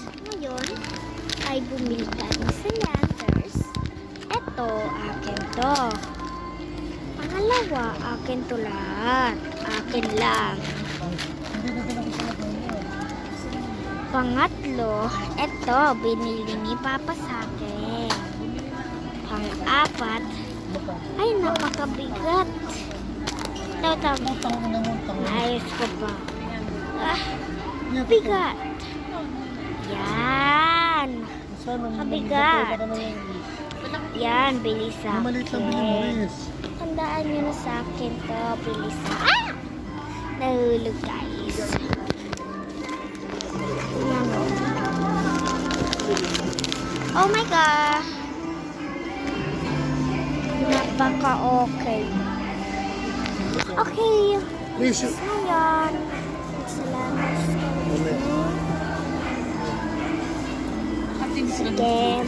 Ngayon, ay bumili tayo sa Landers. Ito, akin to. Pangalawa, akin to lahat. Akin lang. Pangatlo, ito, binili ni Papa sa akin. Pang-apat, ay napakabigat. Ito, naayos ko pa. Bigat. Yan. Mabigat. Yan, bilis sa akin. Tandaan nyo na sa akin to. Bilis sa akin. Nahulog guys. Yan. Oh my God. Napaka-okay. Okay. Ngayon. Salamat sa inyo. Sige.